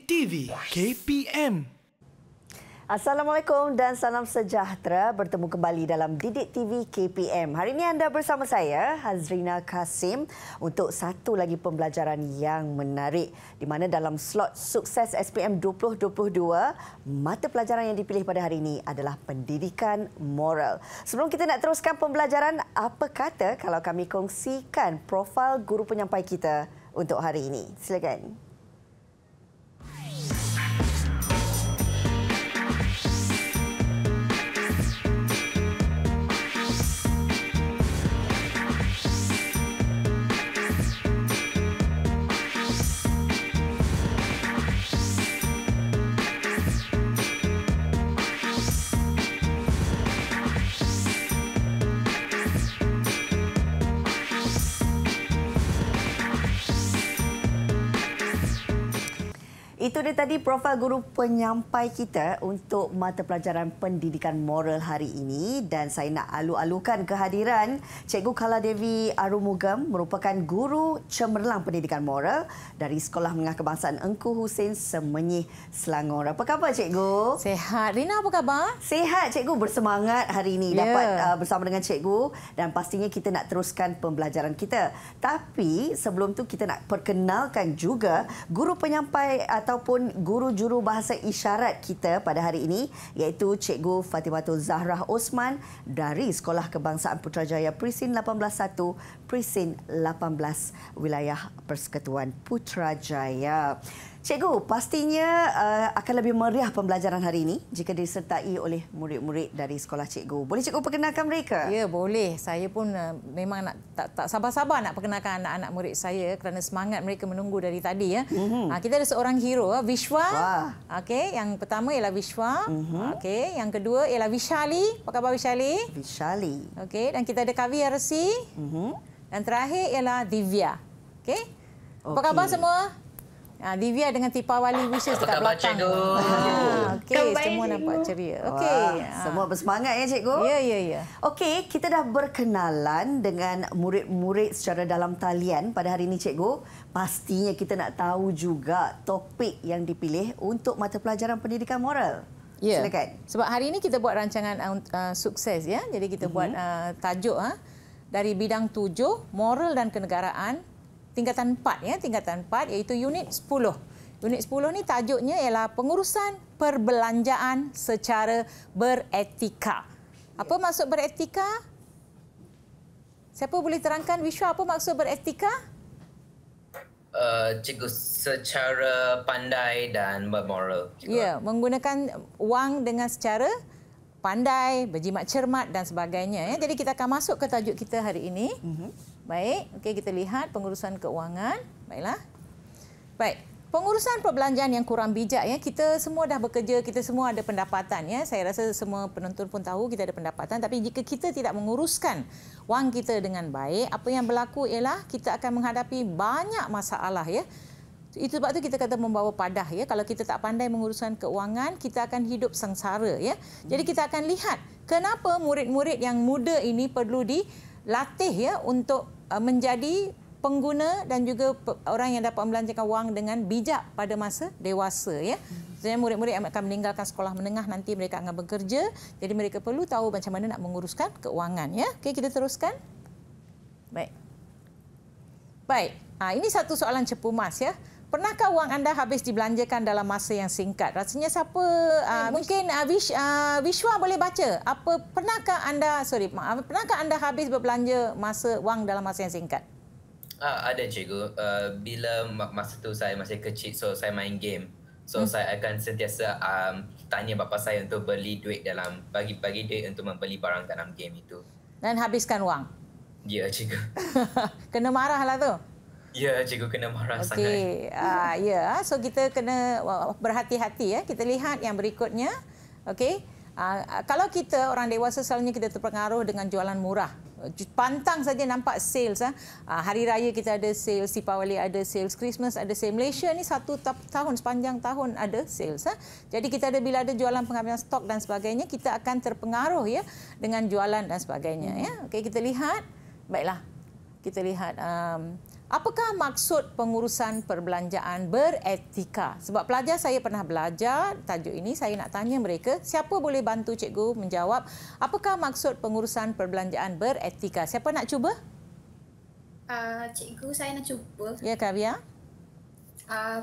TV KPM. Assalamualaikum dan salam sejahtera. Bertemu kembali dalam Didik TV KPM. Hari ini anda bersama saya, Hazrina Kasim, untuk satu lagi pembelajaran yang menarik di mana dalam slot sukses SPM 2022, mata pelajaran yang dipilih pada hari ini adalah pendidikan moral. Sebelum kita nak teruskan pembelajaran, apa kata kalau kami kongsikan profil guru penyampai kita untuk hari ini? Silakan. Itu dia tadi profil guru penyampai kita untuk mata pelajaran pendidikan moral hari ini, dan saya nak alu-alukan kehadiran Cikgu Kaladevi Arumugam, merupakan guru cemerlang pendidikan moral dari Sekolah Menengah Kebangsaan Engku Hussein, Semenyih, Selangor. Apa khabar Cikgu? Sehat. Rina, apa khabar? Sehat Cikgu, bersemangat hari ini dapat bersama dengan Cikgu, dan pastinya kita nak teruskan pembelajaran kita. Tapi sebelum tu kita nak perkenalkan juga guru penyampai ataupun guru juru bahasa isyarat kita pada hari ini, iaitu Cikgu Fatimatul Zahrah Osman dari Sekolah Kebangsaan Putrajaya Presin 18-1, Presin 18, Wilayah Persekutuan Putrajaya. Cikgu, pastinya akan lebih meriah pembelajaran hari ini jika disertai oleh murid-murid dari sekolah cikgu. Boleh Cikgu perkenalkan mereka? Ya, boleh. Saya pun memang tak sabar-sabar nak perkenalkan anak-anak murid saya kerana semangat mereka menunggu dari tadi. Kita ada seorang hero, Vishwa. Okey, yang pertama ialah Vishwa. Okey, yang kedua ialah Vishali. Apa khabar Vishali? Vishali. Okey, dan kita ada Kavi Arsi. Dan terakhir ialah Divya. Okey. Apa khabar semua? Divya dengan Tipawali Wishes dekat belakang. Okey, semua nampak ceria. Okey. Semua bersemangat ya Cikgu? Ya. Okey, kita dah berkenalan dengan murid-murid secara dalam talian pada hari ini Cikgu. Pastinya kita nak tahu juga topik yang dipilih untuk mata pelajaran pendidikan moral. Ya. Silakan. Sebab hari ini kita buat rancangan sukses ya. Jadi kita buat tajuk dari bidang 7, moral dan kenegaraan. Tingkatan 4 ya, tingkatan 4 iaitu unit 10. Unit 10 ni tajuknya ialah pengurusan perbelanjaan secara beretika. Apa maksud beretika? Siapa boleh terangkan Vishwa apa maksud beretika? Cikgu, secara pandai dan bermoral. Ya, menggunakan wang dengan secara pandai, berjimat cermat dan sebagainya ya. Jadi kita akan masuk ke tajuk kita hari ini. Baik, okey, kita lihat pengurusan keuangan. Baiklah. Baik, pengurusan perbelanjaan yang kurang bijak ya. Kita semua dah bekerja, kita semua ada pendapatan ya. Saya rasa semua penonton pun tahu kita ada pendapatan, tapi jika kita tidak menguruskan wang kita dengan baik, apa yang berlaku ialah kita akan menghadapi banyak masalah ya. Itu sebab tu kita kata membawa padah ya. Kalau kita tak pandai menguruskan keuangan, kita akan hidup sengsara ya. Jadi kita akan lihat kenapa murid-murid yang muda ini perlu dilatih ya untuk menjadi pengguna dan juga orang yang dapat membelanjakan wang dengan bijak pada masa dewasa ya. Sebenarnya murid-murid yang akan meninggalkan sekolah menengah nanti mereka akan bekerja, jadi mereka perlu tahu macam mana nak menguruskan keuangan ya. Okey, kita teruskan. Baik. Ini satu soalan cepu mas ya. Pernahkah wang anda habis dibelanjakan dalam masa yang singkat? Rasanya siapa? Mungkin Vishwa boleh baca. Pernahkah anda habis berbelanja wang dalam masa yang singkat? Ada Cikgu. Bila masa tu saya masih kecil, so saya main game. So saya akan sentiasa tanya bapa saya untuk beli duit bagi duit untuk membeli barang dalam game itu. Dan habiskan wang? Ya Cikgu. Kena marah lah tu. Ya, Cikgu kena marah sangat. Ya, so kita kena berhati-hati ya. Kita lihat yang berikutnya. Okey. Kalau kita orang dewasa selalunya kita terpengaruh dengan jualan murah. Pantang saja nampak sales. Hari raya kita ada sales, Deepawali ada sales, Christmas ada sales. Malaysia ni satu tahun, sepanjang tahun ada sales. Jadi kita bila ada jualan pengambilan stok dan sebagainya, kita akan terpengaruh ya dengan jualan dan sebagainya. Ya. Okey, kita lihat. Baiklah. Kita lihat Apakah maksud pengurusan perbelanjaan beretika? Sebab pelajar saya pernah belajar tajuk ini, saya nak tanya mereka, siapa boleh bantu cikgu menjawab apakah maksud pengurusan perbelanjaan beretika? Siapa nak cuba? Cikgu, saya nak cuba. Ya, Kavia.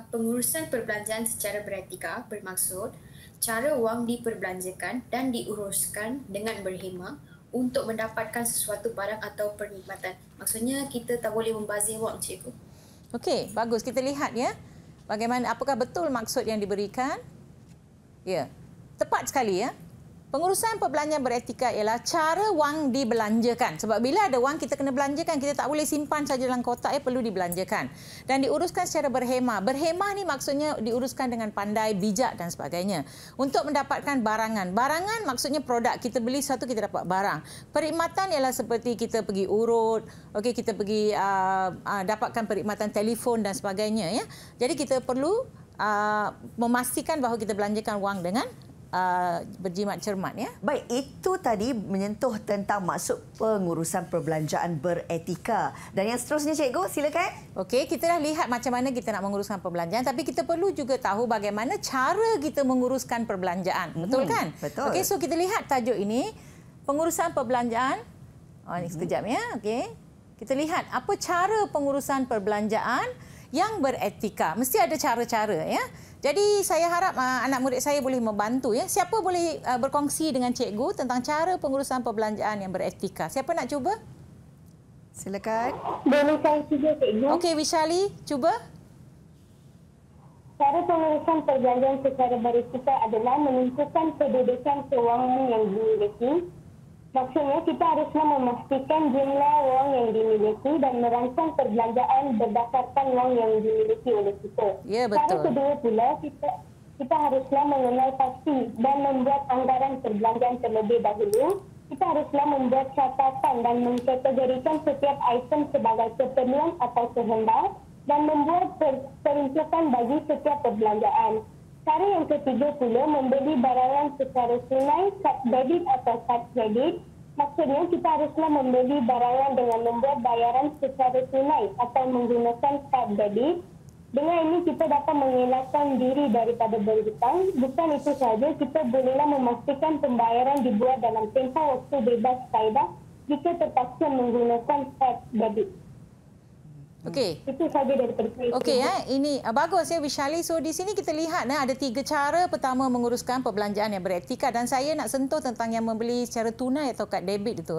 Pengurusan perbelanjaan secara beretika bermaksud cara wang diperbelanjakan dan diuruskan dengan berhemah untuk mendapatkan sesuatu barang atau perkhidmatan. Maksudnya kita tak boleh membazir wang, cikgu. Okey, bagus. Kita lihat ya. Bagaimana, apakah betul maksud yang diberikan? Ya, tepat sekali ya. Pengurusan perbelanjaan beretika ialah cara wang dibelanjakan. Sebab bila ada wang, kita kena belanjakan. Kita tak boleh simpan saja dalam kotak, perlu dibelanjakan. Dan diuruskan secara berhemah. Berhemah ni maksudnya diuruskan dengan pandai, bijak dan sebagainya. Untuk mendapatkan barangan. Barangan maksudnya produk. Kita beli sesuatu, kita dapat barang. Perkhidmatan ialah seperti kita pergi urut, okey, kita pergi dapatkan perkhidmatan telefon dan sebagainya. Ya. Jadi kita perlu memastikan bahawa kita belanjakan wang dengan berjimat cermat ya. Baik, itu tadi menyentuh tentang maksud pengurusan perbelanjaan beretika. Dan yang seterusnya cikgu, silakan. Okey, kita dah lihat macam mana kita nak menguruskan perbelanjaan, tapi kita perlu juga tahu bagaimana cara kita menguruskan perbelanjaan. Betul kan? Betul. Okey, so kita lihat tajuk ini, pengurusan perbelanjaan. Oh, ini sekejap ya. Okey. Kita lihat apa cara pengurusan perbelanjaan yang beretika. Mesti ada cara-cara ya. Jadi saya harap anak murid saya boleh membantu ya. Siapa boleh berkongsi dengan cikgu tentang cara pengurusan perbelanjaan yang beretika? Siapa nak cuba? Silakan. Boleh saya cuba, cikgu? Okey, Wishali, cuba. Cara pengurusan perbelanjaan secara beretika adalah menentukan kedudukan keuangan yang dimiliki. Maksudnya kita haruslah memastikan jumlah wang yang dimiliki dan merancang perbelanjaan berdasarkan wang yang dimiliki oleh kita. Ya, betul. Cara kedua pula, kita haruslah mengenal pasti dan membuat anggaran perbelanjaan terlebih dahulu. Kita haruslah membuat catatan dan mengkategorikan setiap item sebagai keperluan atau kehendak dan membuat peruntukan bagi setiap perbelanjaan. Cara yang ketiga pula, membeli barangan secara tunai, kad debit atau kad kredit. Maksudnya kita haruslah membeli barangan dengan membuat bayaran secara tunai atau menggunakan kad debit. Dengan ini kita dapat mengelakkan diri daripada berhutang. Bukan itu sahaja, kita bolehlah memastikan pembayaran dibuat dalam tempoh waktu bebas kaedah jika terpaksa menggunakan kad debit. Okey. Itu sahaja daripada saya. Okey ya, ini bagus ya Wishali. So di sini kita lihat ada 3 cara. Pertama, menguruskan perbelanjaan yang beretika, dan saya nak sentuh tentang yang membeli secara tunai atau kad debit itu.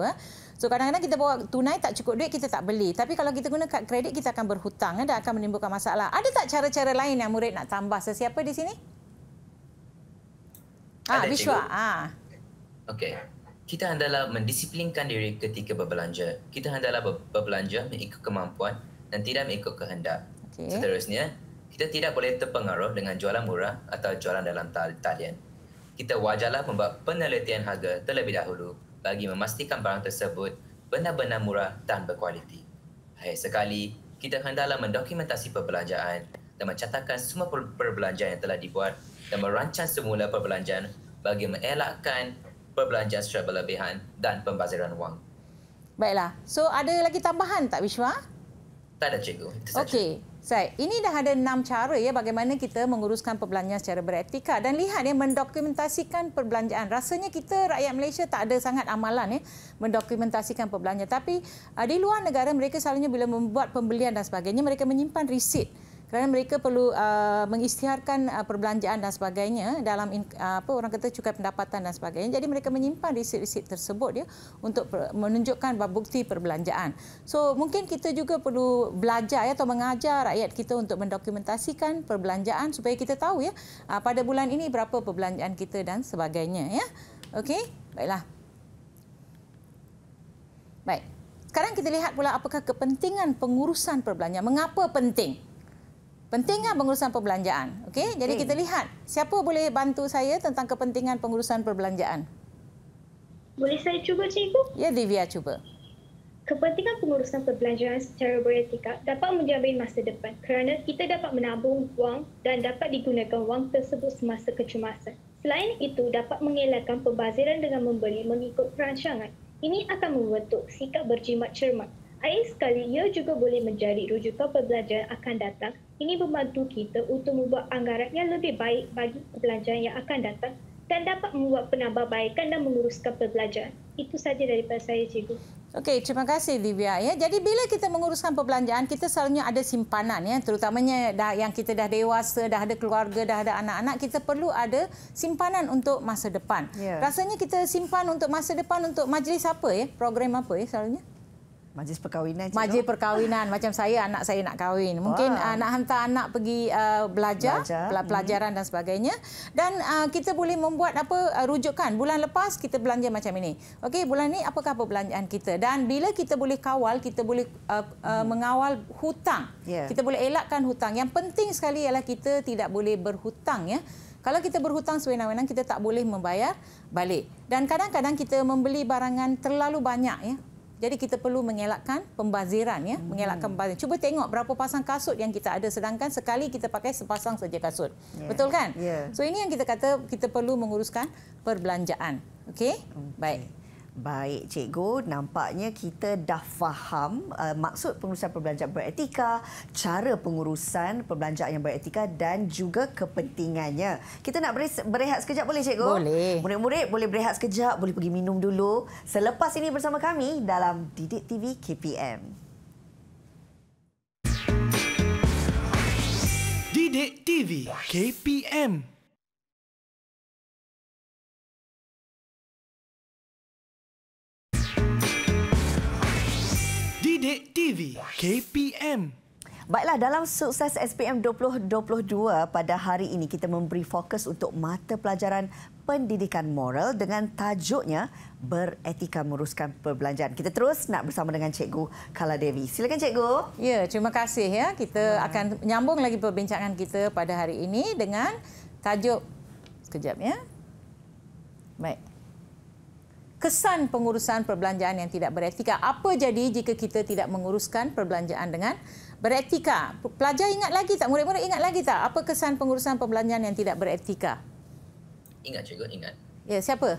So kadang-kadang kita bawa tunai tak cukup duit, kita tak beli. Tapi kalau kita guna kad kredit, kita akan berhutang dan akan menimbulkan masalah. Ada tak cara-cara lain yang murid nak tambah? Sesiapa di sini? Ada, Vishwa. Okey. Kita hendaklah mendisiplinkan diri ketika berbelanja. Kita hendaklah berbelanja mengikut kemampuan dan tidak mengikut kehendak. Okay. Seterusnya, kita tidak boleh terpengaruh dengan jualan murah atau jualan dalam talian. Kita wajarlah membuat penelitian harga terlebih dahulu bagi memastikan barang tersebut benar-benar murah dan berkualiti. Akhir sekali, kita hendaklah mendokumentasi perbelanjaan dan mencatatkan semua perbelanjaan yang telah dibuat dan merancang semula perbelanjaan bagi mengelakkan perbelanjaan secara berlebihan dan pembaziran wang. Baiklah. So ada lagi tambahan tak Vishwa? Tak ada, cikgu. Itu saja. Okey. Baik, ini dah ada 6 cara ya bagaimana kita menguruskan perbelanjaan secara beretika, dan lihat ya, mendokumentasikan perbelanjaan. Rasanya kita rakyat Malaysia tak ada sangat amalan ya mendokumentasikan perbelanjaan, tapi di luar negara mereka selalunya bila membuat pembelian dan sebagainya, mereka menyimpan resit. Kerana mereka perlu mengisytiharkan perbelanjaan dan sebagainya dalam orang kata cukai pendapatan dan sebagainya. Jadi mereka menyimpan resit-resit tersebut ya untuk menunjukkan bukti perbelanjaan. So mungkin kita juga perlu belajar ya, atau mengajar rakyat kita untuk mendokumentasikan perbelanjaan supaya kita tahu ya pada bulan ini berapa perbelanjaan kita dan sebagainya ya. Okey, baiklah. Baik. Sekarang kita lihat pula apakah kepentingan pengurusan perbelanjaan. Mengapa penting? Pentingnya pengurusan perbelanjaan. Okey, jadi kita lihat siapa boleh bantu saya tentang kepentingan pengurusan perbelanjaan. Boleh saya cuba, cikgu? Ya, Divya cuba. Kepentingan pengurusan perbelanjaan secara beretika dapat menjamin masa depan kerana kita dapat menabung wang dan dapat digunakan wang tersebut semasa kecemasan. Selain itu, dapat mengelakkan pembaziran dengan membeli mengikut perancangan. Ini akan membentuk sikap berjimat cermat. Akhir sekali, ia juga boleh menjadi rujukan perbelanjaan akan datang. Ini membantu kita untuk membuat anggaran yang lebih baik bagi perbelanjaan yang akan datang dan dapat membuat penambahbaikan dan menguruskan perbelanjaan. Itu saja daripada saya, Cikgu. Okey, terima kasih Divya ya. Jadi bila kita menguruskan perbelanjaan, kita selalunya ada simpanan ya, terutamanya yang kita dah dewasa, dah ada keluarga, dah ada anak-anak, kita perlu ada simpanan untuk masa depan. Rasanya kita simpan untuk masa depan untuk majlis apa ya? Program apa ya selalunya? Majlis perkahwinan. Majlis perkahwinan. Macam saya, anak saya nak kahwin. Mungkin nak hantar anak pergi belajar. Pelajaran dan sebagainya. Dan kita boleh membuat rujukan. Bulan lepas kita belanja macam ini. Okey, bulan ni apakah perbelanjaan kita? Dan bila kita boleh kawal, kita boleh mengawal hutang. Kita boleh elakkan hutang. Yang penting sekali ialah kita tidak boleh berhutang ya. Kalau kita berhutang sewenang-wenang, kita tak boleh membayar balik. Dan kadang-kadang kita membeli barangan terlalu banyak ya. Jadi kita perlu mengelakkan pembaziran ya, mengelakkan pembaziran. Cuba tengok berapa pasang kasut yang kita ada, sedangkan sekali kita pakai sepasang saja kasut. Betul kan? So ini yang kita kata kita perlu menguruskan perbelanjaan. Okey? Baik. Baik, Cikgu. Nampaknya kita dah faham maksud pengurusan perbelanjaan beretika, cara pengurusan perbelanjaan yang beretika dan juga kepentingannya. Kita nak berehat sekejap boleh, Cikgu? Boleh. Murid-murid boleh berehat sekejap, boleh pergi minum dulu. Selepas ini bersama kami dalam Didik TV KPM. Didik TV KPM. Didik TV KPM. Baiklah, dalam Sukses SPM 2022 pada hari ini kita memberi fokus untuk mata pelajaran pendidikan moral dengan tajuknya Beretika Menguruskan Perbelanjaan. Kita terus nak bersama dengan Cikgu Kala Devi. Silakan Cikgu. Ya, terima kasih ya. Kita akan menyambung lagi perbincangan kita pada hari ini dengan tajuk sekejap ya. Baik. Kesan pengurusan perbelanjaan yang tidak beretika. Apa jadi jika kita tidak menguruskan perbelanjaan dengan beretika? Pelajar ingat lagi tak? Murid-murid ingat lagi tak? Apa kesan pengurusan perbelanjaan yang tidak beretika? Ingat, Cikgu, ingat. Ya, siapa?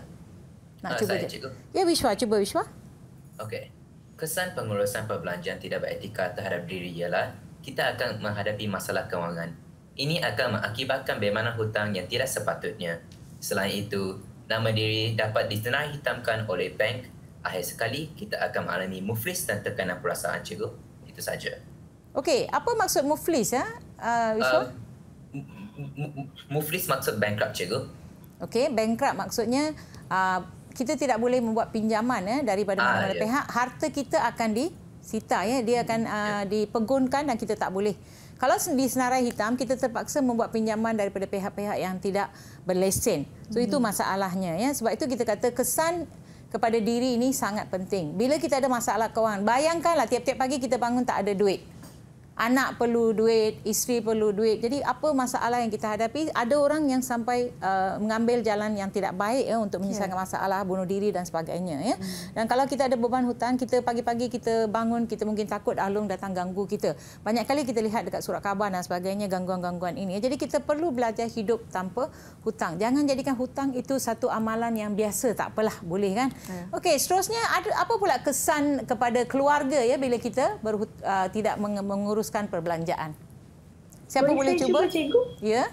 Nak cuba saya, je. Cikgu. Ya, Wishwa. Cuba, Wishwa. Okey. Kesan pengurusan perbelanjaan tidak beretika terhadap diri ialah kita akan menghadapi masalah kewangan. Ini akan mengakibatkan beimanan hutang yang tidak sepatutnya. Selain itu, nama diri dapat ditenari hitamkan oleh bank. Akhir sekali, kita akan mengalami muflis dan tekanan perasaan, Cikgu. Itu saja. Okey, apa maksud muflis ya, Wishwa? Muflis maksud bankrupt, Cikgu. Okey, bankrupt maksudnya kita tidak boleh membuat pinjaman ya daripada mana-mana pihak. Harta kita akan disita ya, dia akan dipegunkan dan kita tak boleh. Kalau di senarai hitam, kita terpaksa membuat pinjaman daripada pihak-pihak yang tidak berlesen. So itu masalahnya ya. Sebab itu kita kata kesan kepada diri ini sangat penting. Bila kita ada masalah kewangan, bayangkanlah tiap-tiap pagi kita bangun tak ada duit. Anak perlu duit, isteri perlu duit. Jadi apa masalah yang kita hadapi? Ada orang yang sampai mengambil jalan yang tidak baik ya untuk menyelesaikan masalah, bunuh diri dan sebagainya ya. Dan kalau kita ada beban hutang, kita pagi-pagi kita bangun, kita mungkin takut Alung datang ganggu kita. Banyak kali kita lihat dekat surat khabar dan sebagainya gangguan-gangguan ini. Jadi kita perlu belajar hidup tanpa hutang. Jangan jadikan hutang itu satu amalan yang biasa, tak apalah, boleh kan? Okey, seterusnya apa pula kesan kepada keluarga ya bila kita tidak mengurus perbelanjaan. Siapa boleh cuba? Cikgu? Ya.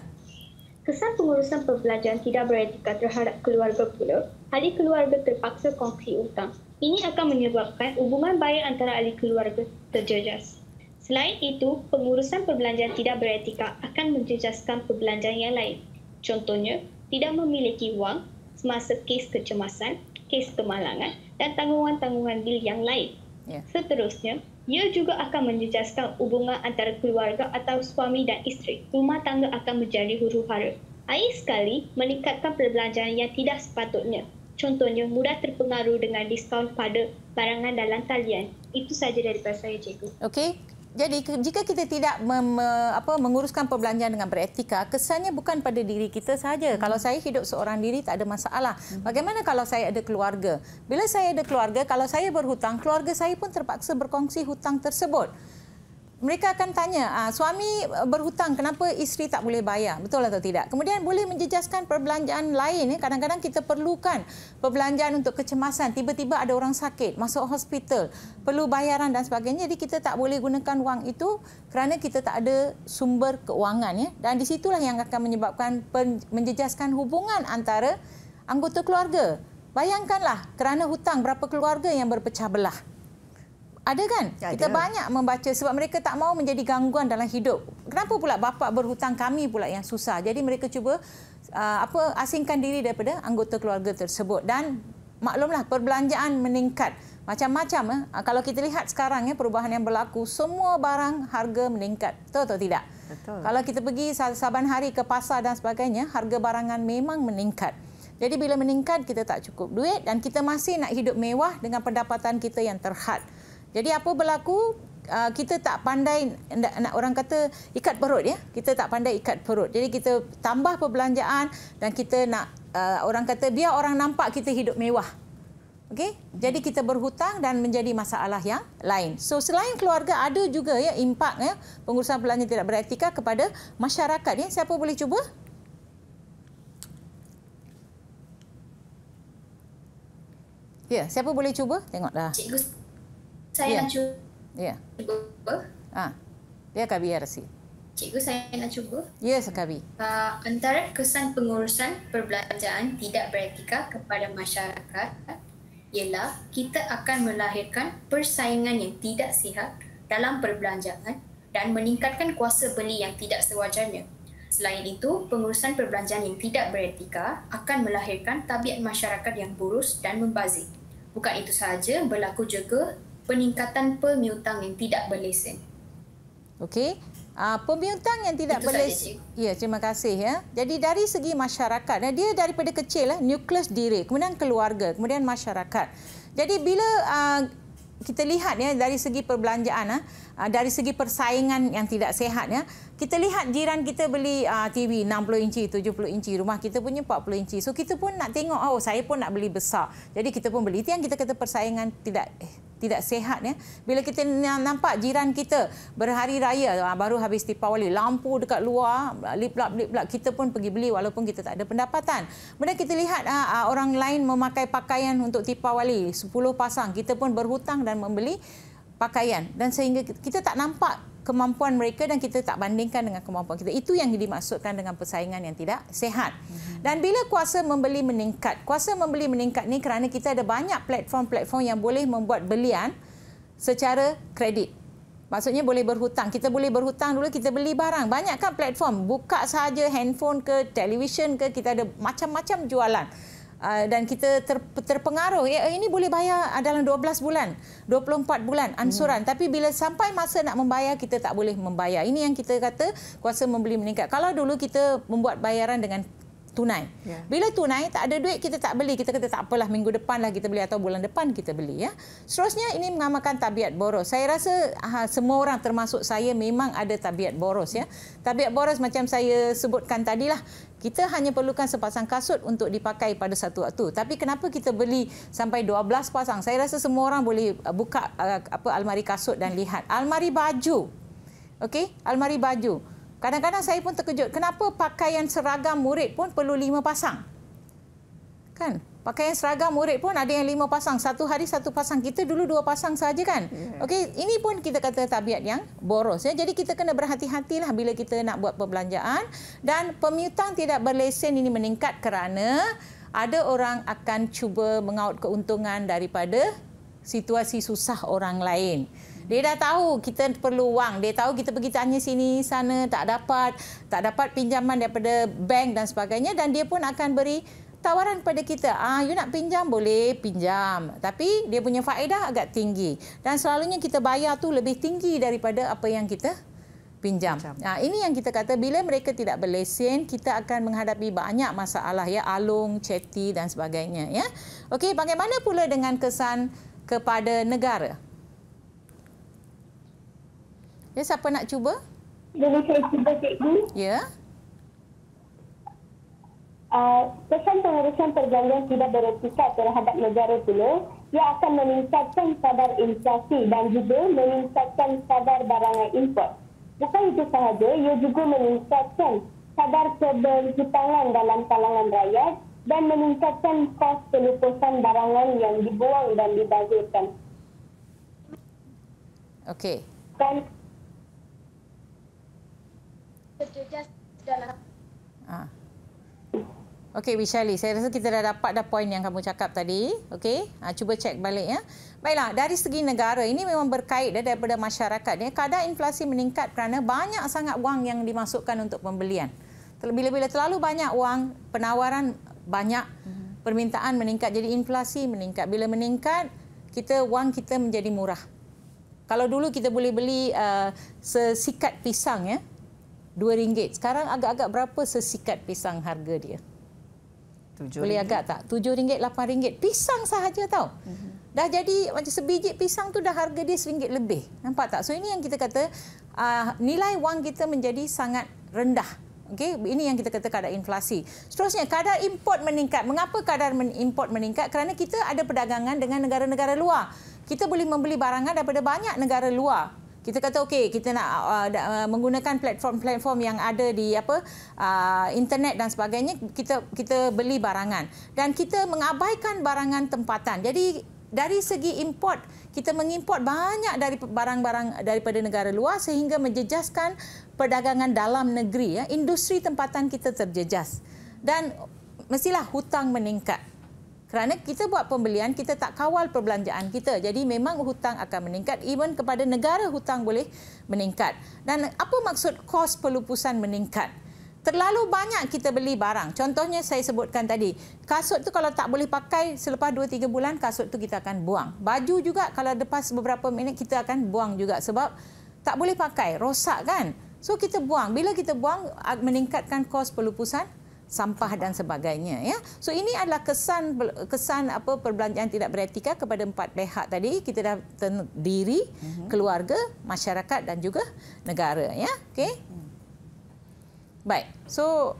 Kesan pengurusan perbelanjaan tidak beretika terhadap keluarga pula, ahli keluarga terpaksa kongsi hutang. Ini akan menyebabkan hubungan baik antara ahli keluarga terjejas. Selain itu, pengurusan perbelanjaan tidak beretika akan menjejaskan perbelanjaan yang lain. Contohnya, tidak memiliki wang semasa kes kecemasan, kes kemalangan dan tanggungan-tanggungan bil yang lain. Seterusnya, ia juga akan menjejaskan hubungan antara keluarga atau suami dan isteri. Rumah tangga akan menjadi huru-hara. Akhir sekali, meningkatkan perbelanjaan yang tidak sepatutnya. Contohnya, mudah terpengaruh dengan diskaun pada barangan dalam talian. Itu saja daripada saya, Cikgu. Okey. Jadi jika kita tidak menguruskan perbelanjaan dengan beretika, kesannya bukan pada diri kita sahaja. Kalau saya hidup seorang diri tak ada masalah. Bagaimana kalau saya ada keluarga? Bila saya ada keluarga, kalau saya berhutang, keluarga saya pun terpaksa berkongsi hutang tersebut. mereka akan tanya, suami berhutang, kenapa isteri tak boleh bayar? Betul atau tidak? Kemudian boleh menjejaskan perbelanjaan lain. Kadang-kadang kita perlukan perbelanjaan untuk kecemasan. Tiba-tiba ada orang sakit, masuk hospital, perlu bayaran dan sebagainya. Jadi kita tak boleh gunakan wang itu kerana kita tak ada sumber keuangan. Ya? Dan di situlah yang akan menyebabkan menjejaskan hubungan antara anggota keluarga. Bayangkanlah, kerana hutang berapa keluarga yang berpecah belah. Ada kan? Kita banyak membaca sebab mereka tak mahu menjadi gangguan dalam hidup. Kenapa pula bapa berhutang, kami pula yang susah. Jadi mereka cuba asingkan diri daripada anggota keluarga tersebut. Dan maklumlah perbelanjaan meningkat. Macam-macam. Kalau kita lihat sekarang perubahan yang berlaku, semua barang harga meningkat. Betul atau tidak? Betul. Kalau kita pergi saban hari ke pasar dan sebagainya, harga barangan memang meningkat. Jadi bila meningkat, kita tak cukup duit dan kita masih nak hidup mewah dengan pendapatan kita yang terhad. Jadi apa berlaku, kita tak pandai, nak orang kata ikat perut ya. Kita tak pandai ikat perut. Jadi kita tambah perbelanjaan dan kita nak orang kata biar orang nampak kita hidup mewah. Okey? Jadi kita berhutang dan menjadi masalah yang lain. So selain keluarga ada juga ya impak ya pengurusan belanja tidak beretika kepada masyarakat ya. Siapa boleh cuba? Ya, siapa boleh cuba? Tengoklah. Cikgu, saya nak cuba. Ya. Dia Kabi Arsi. Cikgu, saya nak cuba. Ya, Kabi. Antara kesan pengurusan perbelanjaan tidak beretika kepada masyarakat ialah kita akan melahirkan persaingan yang tidak sihat dalam perbelanjaan dan meningkatkan kuasa beli yang tidak sewajarnya. Selain itu, pengurusan perbelanjaan yang tidak beretika akan melahirkan tabiat masyarakat yang boros dan membazir. Bukan itu sahaja, berlaku juga peningkatan pemiutang yang tidak berlesen. Okey. Pemiutang yang tidak berlesen. Ya, terima kasih ya. Jadi dari segi masyarakat, dia daripada kecil nukleus diri, kemudian keluarga, kemudian masyarakat. Jadi bila kita lihat ya dari segi perbelanjaan, dari segi persaingan yang tidak sehat ya, kita lihat jiran kita beli TV 60 inci, 70 inci, rumah kita punya 40 inci. So kita pun nak tengok, oh saya pun nak beli besar. Jadi kita pun beli. Itu yang kita kata persaingan tidak sehat ya. Bila kita nampak jiran kita berhari raya baru habis Deepawali, lampu dekat luar, lip-lap, kita pun pergi beli walaupun kita tak ada pendapatan. Kemudian kita lihat orang lain memakai pakaian untuk Deepawali 10 pasang, kita pun berhutang dan membeli pakaian dan sehingga kita tak nampak kemampuan mereka dan kita tak bandingkan dengan kemampuan kita. Itu yang dimaksudkan dengan persaingan yang tidak sehat. Dan bila kuasa membeli meningkat, kuasa membeli meningkat ni kerana kita ada banyak platform-platform yang boleh membuat belian secara kredit. Maksudnya boleh berhutang. Kita boleh berhutang dulu, kita beli barang. Banyak kan platform, buka sahaja handphone ke, televisyen ke, kita ada macam-macam jualan. Dan kita terpengaruh, ini boleh bayar dalam 12 bulan, 24 bulan ansuran. Tapi bila sampai masa nak membayar, kita tak boleh membayar. Ini yang kita kata kuasa membeli meningkat. Kalau dulu kita membuat bayaran dengan tunai. Bila tunai, tak ada duit, kita tak beli. Kita kata tak apalah, minggu depan lah kita beli atau bulan depan kita beli. Ya. Seterusnya, ini mengamalkan tabiat boros. Saya rasa semua orang termasuk saya memang ada tabiat boros. Ya. Tabiat boros macam saya sebutkan tadilah. Kita hanya perlukan sepasang kasut untuk dipakai pada satu waktu. Tapi kenapa kita beli sampai 12 pasang? Saya rasa semua orang boleh buka almari kasut dan lihat. Almari baju. Okey, almari baju. Kadang-kadang saya pun terkejut. Kenapa pakaian seragam murid pun perlu 5 pasang? Kan? Pakaian seragam murid pun ada yang 5 pasang. Satu hari satu pasang. Kita dulu 2 pasang saja kan? Okey, ini pun kita kata tabiat yang boros. Ya. Jadi kita kena berhati-hatilah bila kita nak buat perbelanjaan. Dan pemiutang tidak berlesen ini meningkat kerana ada orang akan cuba mengaut keuntungan daripada situasi susah orang lain. Dia dah tahu kita perlu wang. Dia tahu kita pergi tanya sini, sana, tak dapat pinjaman daripada bank dan sebagainya. Dan dia pun akan beri tawaran kepada kita. You nak pinjam? Boleh pinjam. Tapi dia punya faedah agak tinggi. Dan selalunya kita bayar tu lebih tinggi daripada apa yang kita pinjam. Ini yang kita kata bila mereka tidak berlesen, kita akan menghadapi banyak masalah. Ya, alung, ceti dan sebagainya. Ya. Okey, bagaimana pula dengan kesan kepada negara? Ya, siapa nak cuba? Boleh saya cuba, cikgu? Ya. Kesan pengurusan perbelanjaan tidak beretika terhadap negara pula ia akan meningkatkan kadar inflasi dan juga meningkatkan kadar barangan import. Bukan itu sahaja, ia juga meningkatkan kadar keberhutangan dalam kalangan rakyat dan meningkatkan kos pelupusan barangan yang dibuang dan dibazirkan. Okey. Dan terjejas dalam Okey, Wishali, saya rasa kita dah dapat poin yang kamu cakap tadi. Okey, cuba cek balik ya. Baiklah, dari segi negara, ini memang berkait daripada masyarakat. Ya. Kadar inflasi meningkat kerana banyak sangat wang yang dimasukkan untuk pembelian. Bila-bila terlalu banyak wang, penawaran banyak, permintaan meningkat, jadi inflasi meningkat. Bila meningkat, wang kita menjadi murah. Kalau dulu kita boleh beli sesikat pisang ya, RM2. Sekarang agak-agak berapa sesikat pisang harga dia? Boleh agak tak? RM7, RM8. Pisang sahaja tau. Dah jadi macam sebiji pisang tu dah harga dia RM1 lebih. Nampak tak? So ini yang kita kata nilai wang kita menjadi sangat rendah. Okey, ini yang kita kata kadar inflasi. Seterusnya, kadar import meningkat. Mengapa kadar import meningkat? Kerana kita ada perdagangan dengan negara-negara luar. Kita boleh membeli barangan daripada banyak negara luar. Kita kata okey, kita nak menggunakan platform-platform yang ada di internet dan sebagainya, kita beli barangan dan kita mengabaikan barangan tempatan. Jadi dari segi import, kita mengimport banyak dari barang-barang daripada negara luar sehingga menjejaskan perdagangan dalam negeri ya. Industri tempatan kita terjejas dan mestilah hutang meningkat. Kerana kita buat pembelian, kita tak kawal perbelanjaan kita. Jadi memang hutang akan meningkat. Even kepada negara hutang boleh meningkat. Dan apa maksud kos pelupusan meningkat? Terlalu banyak kita beli barang. Contohnya saya sebutkan tadi. Kasut tu kalau tak boleh pakai selepas 2-3 bulan, kasut tu kita akan buang. Baju juga kalau lepas beberapa minit kita akan buang juga. Sebab tak boleh pakai, rosak kan? So kita buang. Bila kita buang, meningkatkan kos pelupusan sampah dan sebagainya ya. So ini adalah kesan perbelanjaan tidak beretika kepada 4 pihak tadi. Kita dah terdiri keluarga, masyarakat dan juga negara ya. Okey. Baik. So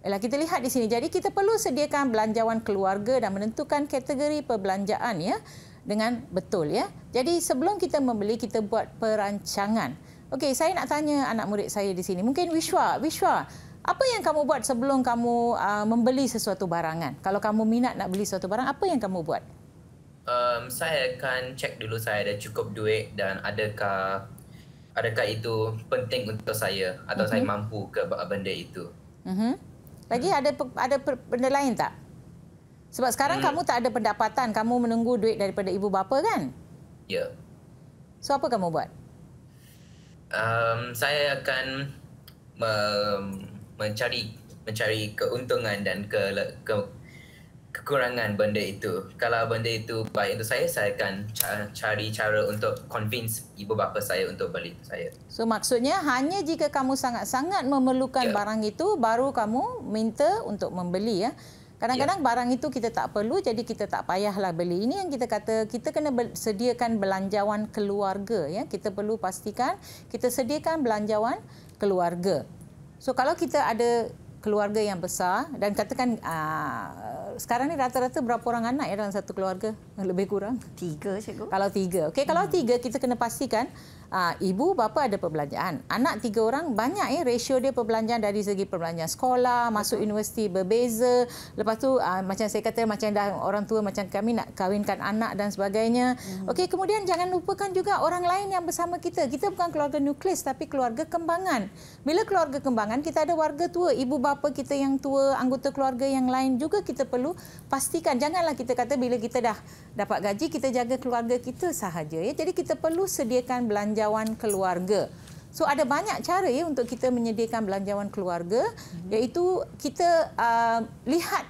kita lihat di sini. Jadi kita perlu sediakan belanjawan keluarga dan menentukan kategori perbelanjaan ya dengan betul ya. Jadi sebelum kita membeli, kita buat perancangan. Okey, saya nak tanya anak murid saya di sini. Mungkin Wishwa, apa yang kamu buat sebelum kamu membeli sesuatu barangan? Kalau kamu minat nak beli sesuatu barang, apa yang kamu buat? Saya akan cek dulu saya ada cukup duit dan adakah itu penting untuk saya atau saya mampu ke benda itu. Lagi ada benda lain tak? Sebab sekarang kamu tak ada pendapatan, kamu menunggu duit daripada ibu bapa kan? Ya. So apa kamu buat? Saya akan mencari keuntungan dan kekurangan benda itu. Kalau benda itu baik untuk saya akan cari cara untuk convince ibu bapa saya untuk beli saya. So maksudnya hanya jika kamu sangat-sangat memerlukan barang itu baru kamu minta untuk membeli ya. Kadang-kadang barang itu kita tak perlu, jadi kita tak payahlah beli. Ini yang kita kata, kita kena sediakan belanjawan keluarga ya. Kita perlu pastikan kita sediakan belanjawan keluarga. So kalau kita ada keluarga yang besar dan katakan sekarang ni rata-rata berapa orang anak ya dalam satu keluarga? Lebih kurang 3 cikgu. Kalau 3. Okey, kalau 3 kita kena pastikan ibu bapa ada perbelanjaan. Anak 3 orang banyak ya ratio dia perbelanjaan dari segi perbelanjaan sekolah, masuk universiti berbeza. Lepas tu macam saya kata macam dah orang tua macam kami nak kahwinkan anak dan sebagainya. Okey, kemudian jangan lupakan juga orang lain yang bersama kita. Kita bukan keluarga nukleus tapi keluarga kembangan. Bila keluarga kembangan kita ada warga tua, ibu bapa kita yang tua, anggota keluarga yang lain juga kita perlu pastikan. Janganlah kita kata bila kita dah dapat gaji kita jaga keluarga kita sahaja ya. Jadi kita perlu sediakan belanjawan keluarga. So ada banyak cara ya untuk kita menyediakan belanjawan keluarga iaitu kita lihat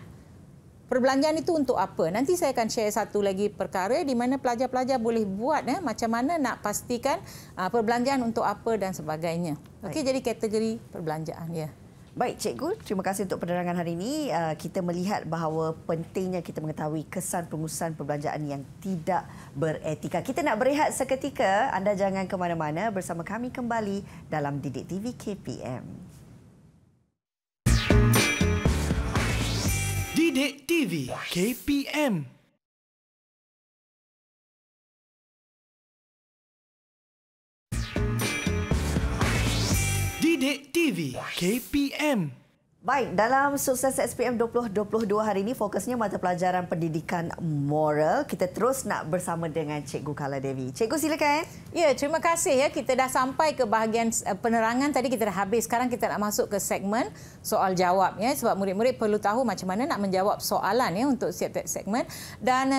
perbelanjaan itu untuk apa. Nanti saya akan share satu lagi perkara di mana pelajar-pelajar boleh buat macam mana nak pastikan perbelanjaan untuk apa dan sebagainya. Okey, jadi kategori perbelanjaan ya. Baik, cikgu. Terima kasih untuk penerangan hari ini. Kita melihat bahawa pentingnya kita mengetahui kesan pengurusan perbelanjaan yang tidak beretika. Kita nak berehat seketika. Anda jangan ke mana-mana. Bersama kami kembali dalam Didik TV KPM. Didik TV KPM. Didik TV KPM. Baik, dalam Sukses SPM 2022 hari ini fokusnya mata pelajaran pendidikan moral. Kita terus nak bersama dengan Cikgu Kala Devi. Cikgu silakan. Ya, terima kasih ya. Kita dah sampai ke bahagian penerangan tadi kita dah habis. Sekarang kita nak masuk ke segmen soal jawab ya, sebab murid-murid perlu tahu macam mana nak menjawab soalan ya untuk setiap segmen. Dan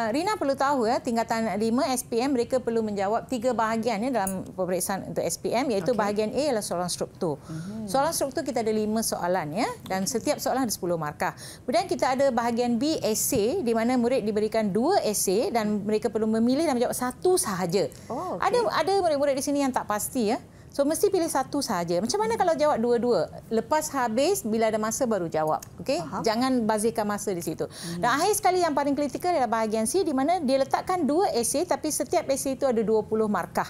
Rina perlu tahu ya, tingkatan 5 SPM mereka perlu menjawab 3 bahagian ya dalam peperiksaan untuk SPM, iaitu bahagian A adalah soalan struktur. Soalan struktur kita ada 5 soalan ya, dan setiap soalan ada 10 markah. Kemudian kita ada bahagian B esei, di mana murid diberikan 2 esei dan mereka perlu memilih dan menjawab satu sahaja. Oh, okay. Ada murid-murid di sini yang tak pasti ya. So mesti pilih satu sahaja. Macam mana kalau jawab dua-dua? Lepas habis bila ada masa baru jawab. Okey? Jangan bazirkan masa di situ. Dan akhir sekali yang paling kritikal adalah bahagian C, di mana dia letakkan 2 esei tapi setiap esei itu ada 20 markah.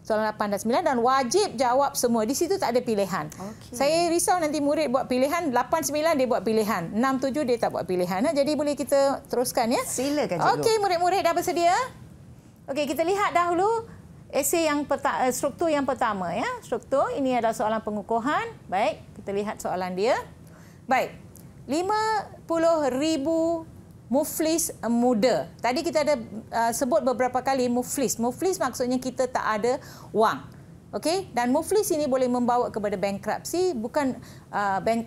Soalan 8 dan 9 dan wajib jawab semua. Di situ tak ada pilihan. Okay. Saya risau nanti murid buat pilihan, 8, 9 dia buat pilihan, 6, 7 dia tak buat pilihan. Jadi boleh kita teruskan ya? Silakan cikgu. Okey, murid-murid dah bersedia? Okey, kita lihat dahulu esei yang struktur yang pertama ya. Struktur ini adalah soalan pengukuhan. Baik, kita lihat soalan dia. Baik. 50,000 muflis muda. Tadi kita ada sebut beberapa kali muflis. Muflis maksudnya kita tak ada wang. Okey, dan muflis ini boleh membawa kepada bankruptcy, bukan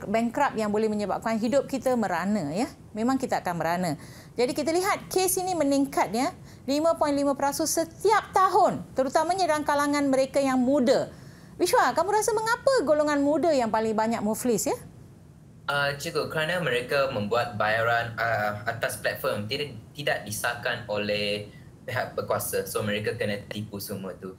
bankrupt yang boleh menyebabkan hidup kita merana ya. Memang kita akan merana. Jadi kita lihat kes ini meningkat ya, 5.5% setiap tahun, terutamanya dalam kalangan mereka yang muda. Wishwa, kamu rasa mengapa golongan muda yang paling banyak muflis ya? Cikgu, kerana mereka membuat bayaran atas platform tidak disahkan oleh pihak berkuasa. So mereka kena tipu semua tu.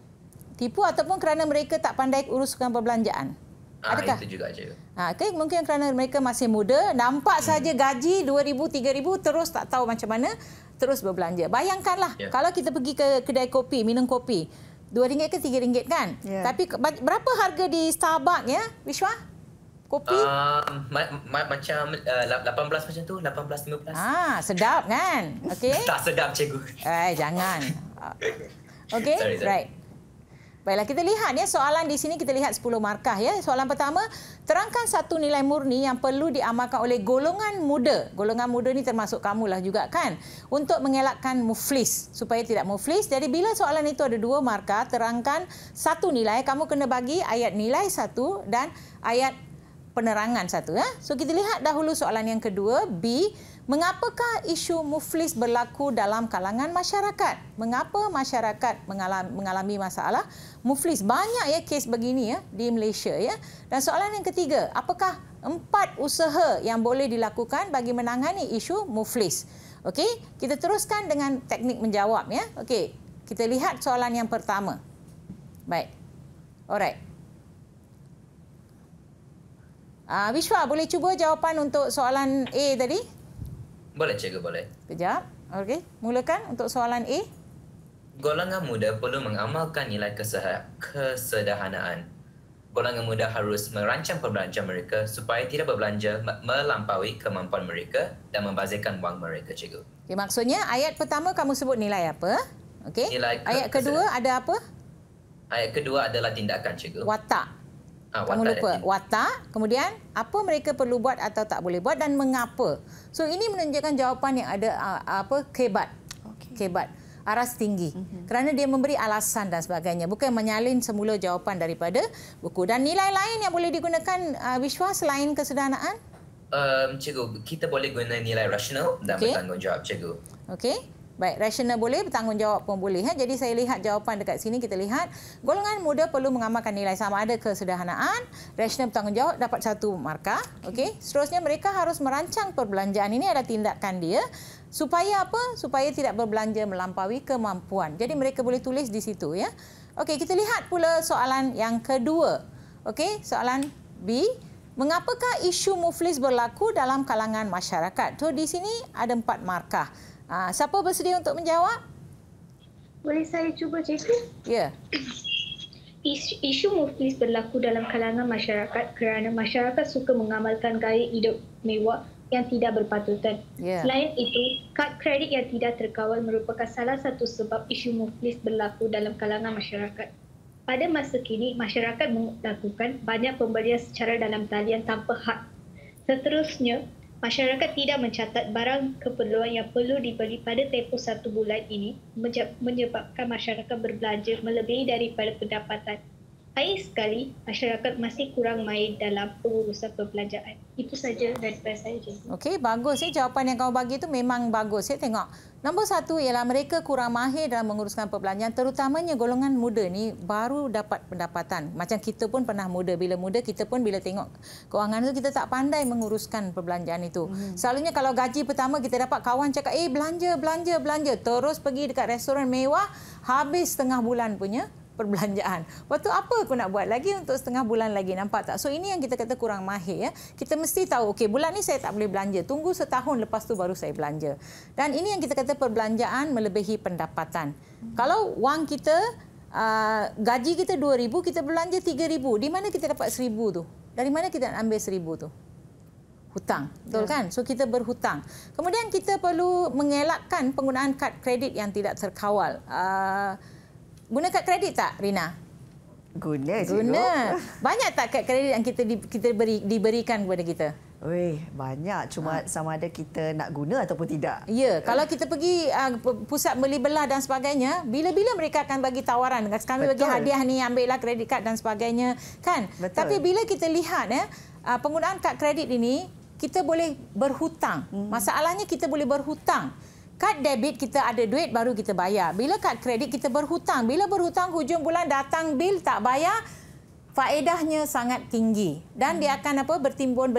Tipu ataupun kerana mereka tak pandai uruskan perbelanjaan? Adakah? Itu juga, cikgu. Okay, mungkin kerana mereka masih muda, nampak saja gaji 2,000, 3,000 terus tak tahu macam mana terus berbelanja. Bayangkanlah kalau kita pergi ke kedai kopi, minum kopi, RM2 ke RM3 kan? Tapi berapa harga di Starbucks ya, Wishwa? Kopi? Macam 18 macam tu, 18-15. Sedap kan? Okey. Tak sedap, cikgu. Jangan. Okey, Sorry. Right. Baiklah, kita lihat ya soalan di sini, kita lihat 10 markah ya. Soalan pertama, terangkan satu nilai murni yang perlu diamalkan oleh golongan muda. Golongan muda ni termasuk kamulah juga kan, untuk mengelakkan muflis, supaya tidak muflis. Jadi bila soalan itu ada 2 markah, terangkan satu nilai, kamu kena bagi ayat nilai 1 dan ayat penerangan 1 ya. So kita lihat dahulu soalan yang kedua, B. Mengapakah isu muflis berlaku dalam kalangan masyarakat? Mengapa masyarakat mengalami masalah muflis? Banyak ya kes begini ya di Malaysia ya. Dan soalan yang ketiga, apakah 4 usaha yang boleh dilakukan bagi menangani isu muflis? Okey, kita teruskan dengan teknik menjawab ya. Okey, kita lihat soalan yang pertama. Baik. Alright. Wishwa, boleh cuba jawapan untuk soalan A tadi? Boleh, cikgu, boleh. Kejap. Okey, mulakan untuk soalan A. Golongan muda perlu mengamalkan nilai kesederhanaan. Golongan muda harus merancang perbelanjaan mereka supaya tidak berbelanja melampaui kemampuan mereka dan membazirkan wang mereka, cikgu. Okay, maksudnya ayat pertama kamu sebut nilai apa? Okey. Ayat kedua ada apa? Ayat kedua adalah tindakan, cikgu. Watak. Kamu lupa watak, kemudian apa mereka perlu buat atau tak boleh buat dan mengapa. So ini menunjukkan jawapan yang ada kebat. Kebat, aras tinggi. Kerana dia memberi alasan dan sebagainya, bukan menyalin semula jawapan daripada buku. Dan nilai lain yang boleh digunakan Wishwa selain kesederhanaan? Cikgu, kita boleh guna nilai rasional dan bertanggungjawab, cikgu. Okey. Baik, rasional boleh, bertanggungjawab pun boleh. Jadi saya lihat jawapan dekat sini, kita lihat golongan muda perlu mengamalkan nilai sama ada kesederhanaan, rasional bertanggungjawab dapat 1 markah. Okey. Seterusnya mereka harus merancang perbelanjaan, ini adalah tindakan dia. Supaya apa? Supaya tidak berbelanja melampaui kemampuan. Jadi mereka boleh tulis di situ ya. Okey, kita lihat pula soalan yang kedua. Okey, soalan B. Mengapakah isu muflis berlaku dalam kalangan masyarakat? So di sini ada 4 markah. Siapa bersedia untuk menjawab? Boleh saya cuba, cikgu? Ya. Isu muflis berlaku dalam kalangan masyarakat kerana masyarakat suka mengamalkan gaya hidup mewah yang tidak berpatutan. Selain itu, kad kredit yang tidak terkawal merupakan salah satu sebab isu muflis berlaku dalam kalangan masyarakat. Pada masa kini, masyarakat melakukan banyak pembelian secara dalam talian tanpa had. Seterusnya, masyarakat tidak mencatat barang keperluan yang perlu dibeli pada tempoh 1 bulan ini menyebabkan masyarakat berbelanja melebihi daripada pendapatan. Sayang sekali, masyarakat masih kurang mahir dalam pengurusan perbelanjaan. Itu saja daripada saya. Okey, bagus. Jawapan yang kamu bagi itu memang bagus. Saya tengok. Nombor 1 ialah mereka kurang mahir dalam menguruskan perbelanjaan, terutamanya golongan muda ni baru dapat pendapatan. Macam kita pun pernah muda. Bila muda, kita pun bila tengok kewangan itu, kita tak pandai menguruskan perbelanjaan itu. Selalunya kalau gaji pertama, kita dapat kawan cakap, belanja. Terus pergi dekat restoran mewah, habis setengah bulan punya perbelanjaan. Lepas tu apa aku nak buat lagi untuk setengah bulan lagi, nampak tak? So ini yang kita kata kurang mahir ya. Kita mesti tahu, okey, bulan ni saya tak boleh belanja. Tunggu setahun lepas tu baru saya belanja. Dan ini yang kita kata perbelanjaan melebihi pendapatan. Kalau wang kita gaji kita 2,000, kita belanja 3,000. Di mana kita dapat 1,000 tu? Dari mana kita nak ambil 1,000 tu? Hutang, betul kan? So kita berhutang. Kemudian kita perlu mengelakkan penggunaan kad kredit yang tidak terkawal. Guna kad kredit tak, Rina? Guna. Banyak tak kad kredit yang kita diberikan kepada kita? Banyak. Cuma sama ada kita nak guna ataupun tidak. Ya, kalau kita pergi pusat beli belah dan sebagainya, bila-bila mereka akan bagi tawaran. Kami bagi hadiah ni, ambillah kredit kad dan sebagainya. Kan? Betul. Tapi bila kita lihat penggunaan kad kredit ini, kita boleh berhutang. Masalahnya kita boleh berhutang. Kad debit kita ada duit baru kita bayar. Bila kad kredit kita berhutang. Bila berhutang hujung bulan datang bil tak bayar, faedahnya sangat tinggi. Dan dia akan bertimbun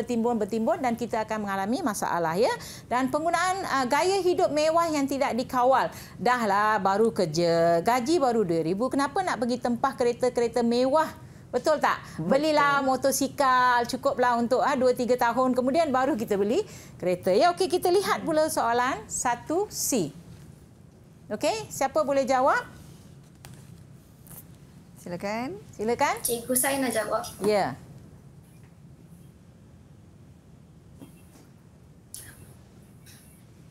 dan kita akan mengalami masalah ya. Dan penggunaan gaya hidup mewah yang tidak dikawal. Dahlah baru kerja, gaji baru 2,000, kenapa nak pergi tempah kereta-kereta mewah? Betul tak? Belilah motosikal, cukuplah untuk 2-3 tahun, kemudian baru kita beli kereta. Ya, okey, kita lihat pula soalan 1C. Okey, siapa boleh jawab? Silakan. Cikgu, saya nak jawab. Ya.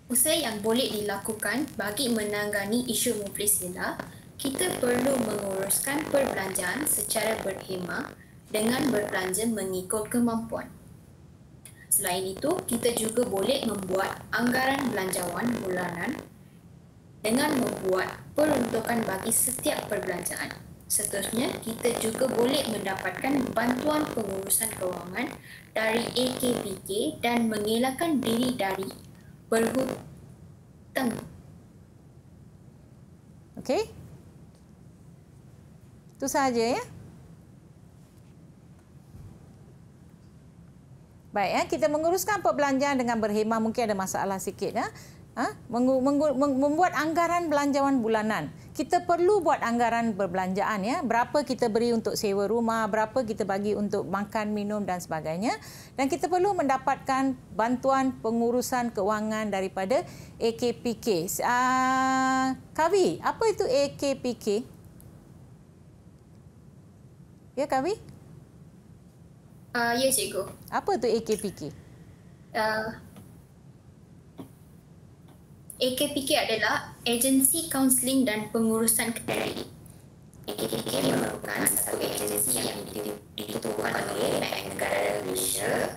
Usaha yang boleh dilakukan bagi menangani isu muflis ialah kita perlu menguruskan perbelanjaan secara berhemah dengan berbelanja mengikut kemampuan. Selain itu, kita juga boleh membuat anggaran belanjawan bulanan dengan membuat peruntukan bagi setiap perbelanjaan. Seterusnya, kita juga boleh mendapatkan bantuan pengurusan kewangan dari AKPK dan mengelakkan diri dari berhutang. Okey. Itu sahaja ya. Baik ya, kita menguruskan perbelanjaan dengan berhemah, mungkin ada masalah sikit ya. Membuat anggaran belanjawan bulanan. Kita perlu buat anggaran perbelanjaan ya. Berapa kita beri untuk sewa rumah, berapa kita bagi untuk makan, minum dan sebagainya. Dan kita perlu mendapatkan bantuan pengurusan kewangan daripada AKPK. Kavi, apa itu AKPK? Ya, Kavi? Ya, cikgu. Apa tu AKPK? AKPK adalah Agensi Kaunseling dan Pengurusan Kredit. AKPK merupakan satu agensi yang ditubuhkan oleh Bank Negara Malaysia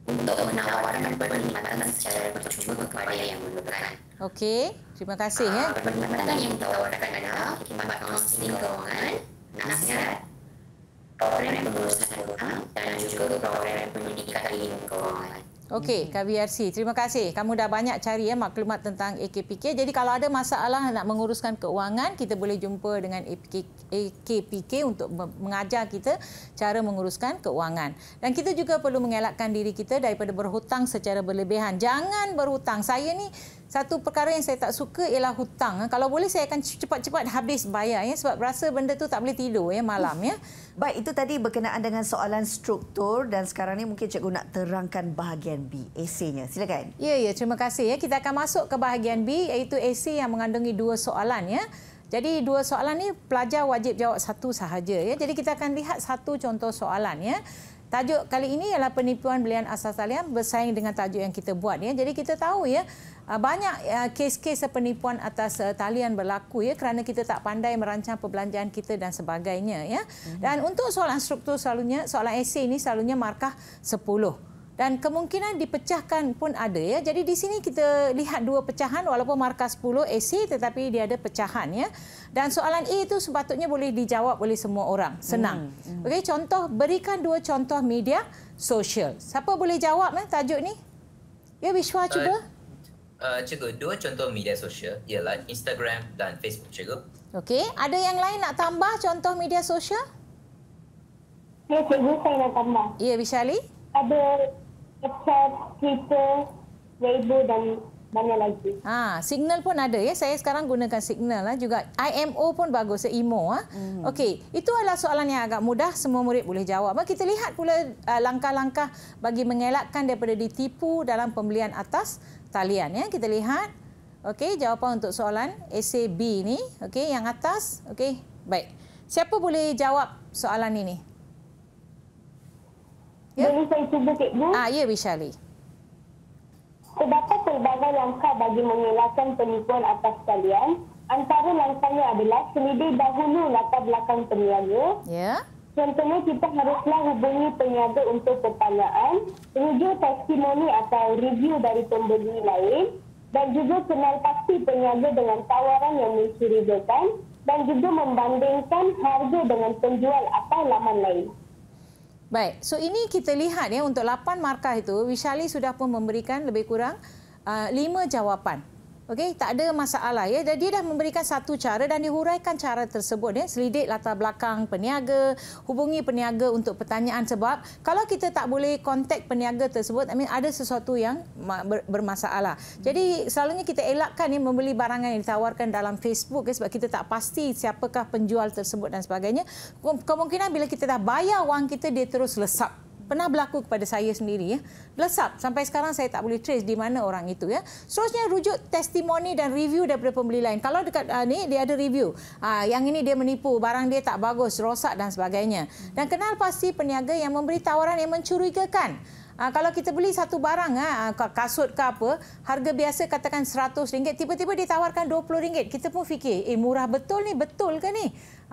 untuk menawarkan perkhidmatan secara percuma kepada yang memerlukan. Okey, terima kasih ya. Perkhidmatan yang ditawarkan adalah khidmat kaunseling kewangan, nasihat, program pengurusan hutang dan juga program pendidikan ilmu kewangan. Okey, KBRC, terima kasih. Kamu dah banyak cari ya maklumat tentang AKPK. Jadi kalau ada masalah nak menguruskan keuangan, kita boleh jumpa dengan AKPK untuk mengajar kita cara menguruskan keuangan. Dan kita juga perlu mengelakkan diri kita daripada berhutang secara berlebihan. Jangan berhutang. Saya ni satu perkara yang saya tak suka ialah hutang. Kalau boleh saya akan cepat-cepat habis bayar ya, sebab rasa benda tu tak boleh tidur ya malam ya. Baik, itu tadi berkenaan dengan soalan struktur dan sekarang ni mungkin cikgu nak terangkan bahagian B, esainya. Silakan. Ya, terima kasih ya. Kita akan masuk ke bahagian B, iaitu esai yang mengandungi 2 soalan ya. Jadi 2 soalan ni pelajar wajib jawab satu sahaja ya. Jadi kita akan lihat satu contoh soalan ya. Tajuk kali ini ialah penipuan belian asas talian bersaing dengan tajuk yang kita buat ya. Jadi kita tahu ya, banyak kes-kes penipuan atas talian berlaku ya kerana kita tak pandai merancang perbelanjaan kita dan sebagainya ya. Dan untuk soalan struktur selalunya soalan esei ini selalunya markah 10. Dan kemungkinan dipecahkan pun ada ya. Jadi di sini kita lihat dua pecahan walaupun markah 10 esei tetapi dia ada pecahan ya. Dan soalan A itu sepatutnya boleh dijawab oleh semua orang. Senang. Okey, contoh berikan dua contoh media sosial. Siapa boleh jawab tajuk ni? Ya, Vishwa cuba. Cikgu, dua contoh media sosial ialah Instagram dan Facebook, cikgu. Okey, ada yang lain nak tambah contoh media sosial? Ya, cikgu, saya nak tambah. Ya, Vishali. Ada WhatsApp, Twitter, Weibo dan banyak lagi. Signal pun ada ya. Saya sekarang gunakan Signal juga. IMO pun bagus, IMO. Okey, itu adalah soalan yang agak mudah, semua murid boleh jawab. Kita lihat pula langkah-langkah bagi mengelakkan daripada ditipu dalam pembelian atas talian ya. Kita lihat. Okey, jawapan untuk soalan esei B ni. Okey, yang atas. Okey, baik. Siapa boleh jawab soalan ini? Ya? Boleh saya cuba, cikgu? Ya, Vishali. Terdapat pelbagai langkah bagi mengelakkan penipuan atas talian. Antara langkahnya adalah selidik dahulu latar belakang peniaga. Ya. Contohnya, kita haruslah hubungi peniaga untuk pertanyaan, rujuk testimoni atau review dari pembeli lain dan juga kenal pasti peniaga dengan tawaran yang mencurigakan dan juga membandingkan harga dengan penjual atau laman lain. Baik, so ini kita lihat ya untuk 8 markah itu, Vishali sudah pun memberikan lebih kurang 5 jawapan. Okey, tak ada masalah ya. Jadi dia dah memberikan satu cara dan dihuraikan cara tersebut ya. Selidik latar belakang peniaga, hubungi peniaga untuk pertanyaan sebab kalau kita tak boleh kontak peniaga tersebut, ada sesuatu yang bermasalah. Jadi selalunya kita elakkan ya membeli barangan yang ditawarkan dalam Facebook ya, sebab kita tak pasti siapakah penjual tersebut dan sebagainya. Kemungkinan bila kita dah bayar wang kita, dia terus lesap. Pernah berlaku kepada saya sendiri ya. Lesap sampai sekarang saya tak boleh trace di mana orang itu ya. Seterusnya rujuk testimoni dan review daripada pembeli lain. Kalau dekat ni dia ada review. Yang ini dia menipu, barang dia tak bagus, rosak dan sebagainya. Dan kenal pasti peniaga yang memberi tawaran yang mencurigakan. Kalau kita beli satu barang, kasut ke apa, harga biasa katakan RM100, tiba-tiba ditawarkan RM20. Kita pun fikir, murah betul ni, betul ke ni?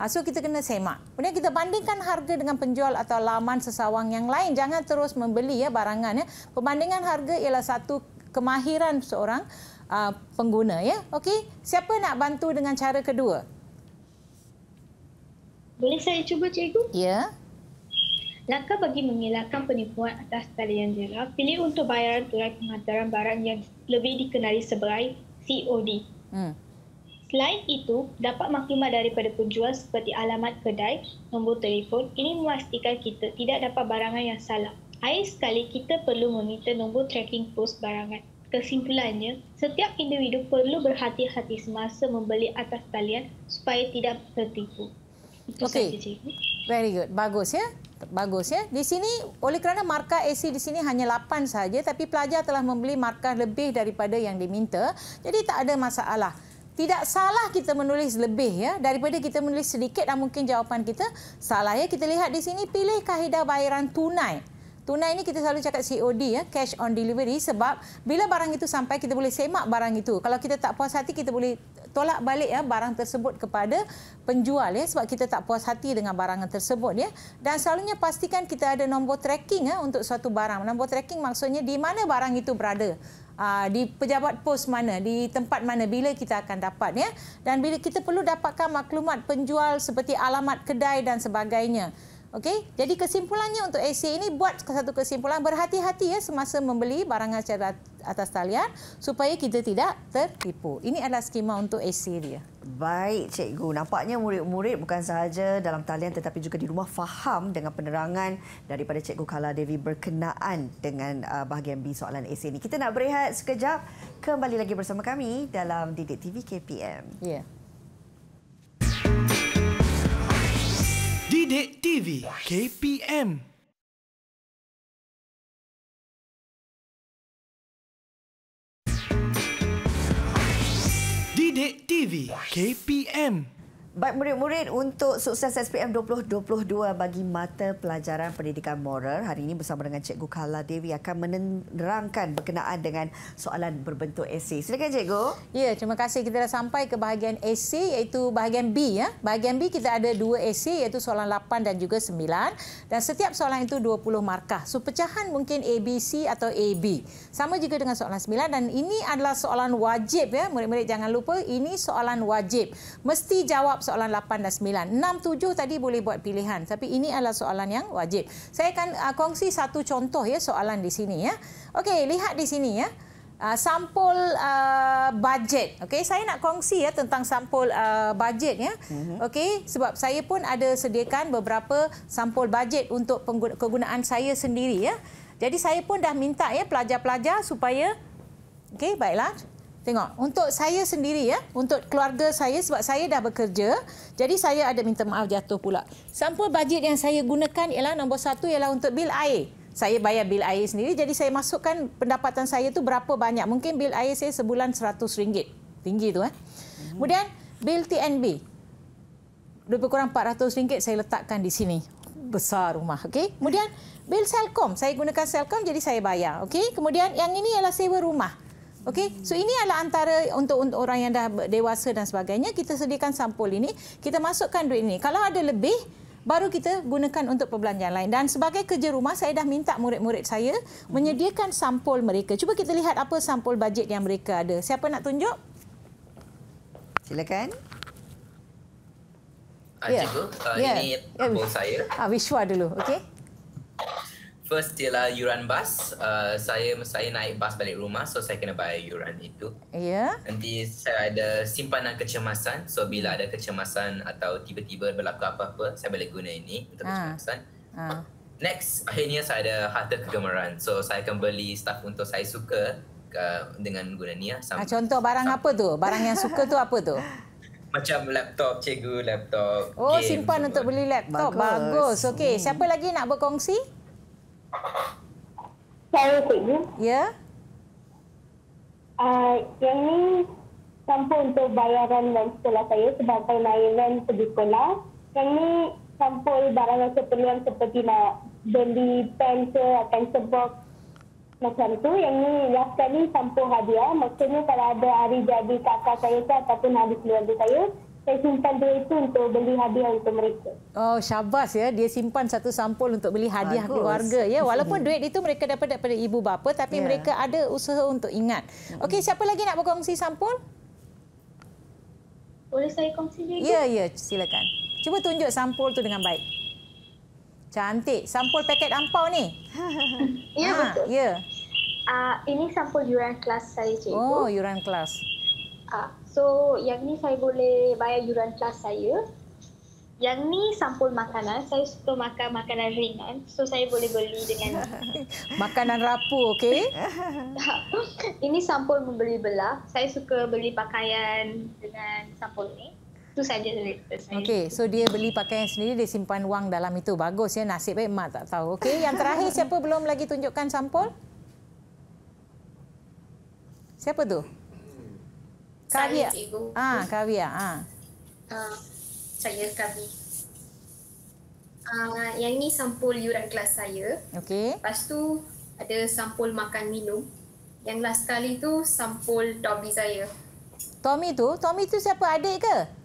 So kita kena semak. Kemudian kita bandingkan harga dengan penjual atau laman sesawang yang lain. Jangan terus membeli ya barangan ya. Perbandingan harga ialah satu kemahiran seorang pengguna ya. Okey, siapa nak bantu dengan cara kedua? Boleh saya cuba, cikgu? Ya. Langkah bagi mengelakkan penipuan atas talian ialah pilih untuk bayaran tunai penghantaran barang yang lebih dikenali sebagai COD. Selain itu, dapat maklumat daripada penjual seperti alamat kedai, nombor telefon. Ini memastikan kita tidak dapat barangan yang salah. Akhir sekali, kita perlu meminta nombor tracking pos barangan. Kesimpulannya, setiap individu perlu berhati-hati semasa membeli atas talian supaya tidak tertipu. Itu saja, cikgu. Very good. Bagus ya. Bagus ya. Di sini oleh kerana markah esei di sini hanya 8 saja, tapi pelajar telah membeli markah lebih daripada yang diminta. Jadi tak ada masalah. Tidak salah kita menulis lebih ya daripada kita menulis sedikit dan mungkin jawapan kita salah ya. Kita lihat di sini pilih kaedah bayaran tunai. Tunai ini kita selalu cakap COD ya, cash on delivery, sebab bila barang itu sampai kita boleh semak barang itu. Kalau kita tak puas hati kita boleh tolak balik ya barang tersebut kepada penjual ya, sebab kita tak puas hati dengan barangan tersebut ya. Dan selalunya pastikan kita ada nombor tracking ya untuk suatu barang. Nombor tracking maksudnya di mana barang itu berada. Di pejabat pos mana, di tempat mana, bila kita akan dapat ya. Dan bila kita perlu dapatkan maklumat penjual seperti alamat kedai dan sebagainya. Okey, jadi kesimpulannya untuk esei ini, buat satu kesimpulan, berhati-hati ya semasa membeli barangan secara atas talian supaya kita tidak tertipu. Ini adalah skema untuk esei dia. Baik, cikgu. Nampaknya murid-murid bukan sahaja dalam talian tetapi juga di rumah faham dengan penerangan daripada Cikgu Kala Devi berkenaan dengan bahagian B soalan esei ini. Kita nak berehat sekejap. Kembali lagi bersama kami dalam Didik TV KPM. Ya. Didik TV KPM. Didik TV KPM. Baik murid-murid, untuk sukses SPM 2022 bagi mata pelajaran pendidikan moral, hari ini bersama dengan Cikgu Kala Dewi akan menerangkan berkenaan dengan soalan berbentuk esei. Silakan Cikgu. Ya, terima kasih. Kita dah sampai ke bahagian esei iaitu bahagian B. Ya. Bahagian B kita ada 2 esei iaitu soalan 8 dan juga 9. Dan setiap soalan itu 20 markah. So pecahan mungkin ABC atau AB. Sama juga dengan soalan 9 dan ini adalah soalan wajib. Ya. Murid-murid jangan lupa ini soalan wajib. Mesti jawab soalan 8 dan 9. 6, 7 tadi boleh buat pilihan. Tapi ini adalah soalan yang wajib. Saya akan kongsi satu contoh ya soalan di sini. Ya. Okey, lihat di sini ya. Sampul bajet. Okey, saya nak kongsi ya tentang sampul bajet ya. Okey, sebab saya pun ada sediakan beberapa sampul bajet untuk kegunaan saya sendiri ya. Jadi saya pun dah minta ya pelajar-pelajar supaya okey, baiklah. Tengok, untuk saya sendiri ya, untuk keluarga saya sebab saya dah bekerja, jadi saya ada minta maaf jatuh pula. Sampul bajet yang saya gunakan ialah nombor 1 ialah untuk bil air. Saya bayar bil air sendiri, jadi saya masukkan pendapatan saya tu berapa banyak. Mungkin bil air saya sebulan RM100. Tinggi tu Kemudian bil TNB. Lebih kurang RM400 saya letakkan di sini. Besar rumah, okey. Kemudian bil Selcom, saya gunakan Selcom jadi saya bayar, okey. Kemudian yang ini ialah sewa rumah. Okey, so ini adalah antara untuk orang yang dah dewasa dan sebagainya, kita sediakan sampul ini, kita masukkan duit ini. Kalau ada lebih, baru kita gunakan untuk perbelanjaan lain. Dan sebagai kerja rumah, saya dah minta murid-murid saya menyediakan sampul mereka. Cuba kita lihat apa sampul bajet yang mereka ada. Siapa nak tunjuk? Silakan. Cikgu, ini sampul saya. Vishwa dulu, okey. First ialah yuran bas. Saya naik bas balik rumah, so saya kena bayar yuran itu. Ya. Nanti saya ada simpanan kecemasan. So bila ada kecemasan atau tiba-tiba berlaku apa-apa, saya boleh guna ini untuk kecemasan. Next, akhirnya saya ada harta kegemaran. So saya akan beli stuff untuk saya suka dengan guna ni. Contoh barang apa tu? Barang yang suka tu apa tu? Macam laptop, cikgu, laptop. Oh, game, simpan semua. untuk beli laptop. Bagus. Okey, siapa lagi nak berkongsi? Saya cikgu. Ya. Yang ni sampul untuk bayaran dan sekolah saya sebagai naik pergi sekolah. Yang ni sampul barang keperluan seperti nak beli pen ke, pencil box macam tu. Yang ni last kali sampul hadiah. Maksudnya kalau ada hari jadi kakak saya ke ataupun hari keluarga saya simpan duit itu untuk beli hadiah untuk mereka. Oh, syabas ya. Dia simpan satu sampul untuk beli hadiah keluarga ya. Walaupun duit itu mereka dapat daripada ibu bapa tapi mereka ada usaha untuk ingat. Okey, siapa lagi nak berkongsi sampul? Boleh saya kongsi juga? Ya, silakan. Cuba tunjuk sampul tu dengan baik. Cantik. Sampul paket ampau ni. Ya, betul. Ya. Ini sampul yuran kelas saya, cikgu. Oh, yuran kelas. So, yang ni saya boleh bayar yuran kelas saya. Yang ni sampul makanan. Saya suka makan makanan ringan. So, saya boleh beli dengan... Makanan rapuh, okey? Ini sampul membeli belah. Saya suka beli pakaian dengan sampul ni. Itu saja cerita saya. Okey, so dia beli pakaian sendiri, dia simpan wang dalam itu. Bagus ya, nasib baik mak tak tahu. Okey, yang terakhir siapa belum lagi tunjukkan sampul? Siapa tu? Kavia. Saya, cikgu. Kavia. Saya Kavi. Yang ni sampul yuran kelas saya. Okey. Lepas tu ada sampul makan minum. Yang last kali tu sampul Tommy saya. Tommy tu siapa, adik ke?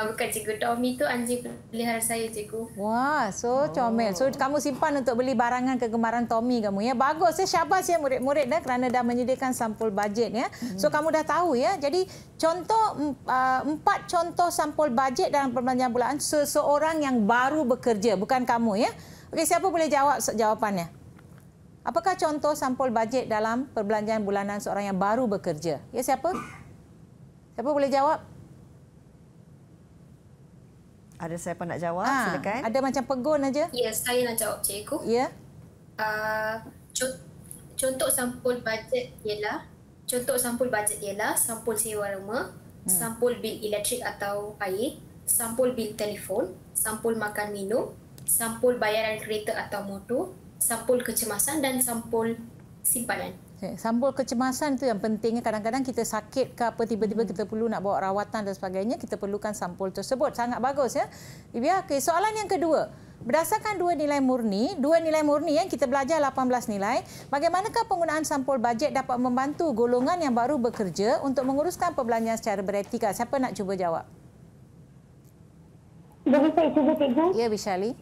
Bukan cikgu, Tommy tu anjing peliharaan saya, cikgu. Wah, so comel. So kamu simpan untuk beli barangan kegemaran Tommy kamu ya. Bagus ya, syabas ya murid-murid kerana dah menyediakan sampul bajet ya. So kamu dah tahu ya. Jadi contoh 4 contoh sampul bajet dalam perbelanjaan bulanan seseorang yang baru bekerja, bukan kamu ya. Okey, siapa boleh jawab jawapannya? Apakah contoh sampul bajet dalam perbelanjaan bulanan seorang yang baru bekerja? Ya, siapa? Siapa boleh jawab? Ada siapa nak jawab? Silakan. Ada macam pegun aja. Ya, saya nak jawab, cikgu. Ya. Contoh sampul bajet ialah sampul sewa rumah, sampul bil elektrik atau air, sampul bil telefon, sampul makan minum, sampul bayaran kereta atau motor, sampul kecemasan dan sampul simpanan. Okay. Sampul kecemasan itu yang pentingnya. Kadang-kadang kita sakit ke apa, tiba-tiba kita perlu nak bawa rawatan dan sebagainya, kita perlukan sampul tersebut. Sangat bagus ya. Divya, okay. Soalan yang kedua. Berdasarkan dua nilai murni yang kita belajar 18 nilai, bagaimanakah penggunaan sampul bajet dapat membantu golongan yang baru bekerja untuk menguruskan perbelanjaan secara beretika? Siapa nak cuba jawab? Jadi saya cuba, Cikgu. Ya, Bishali.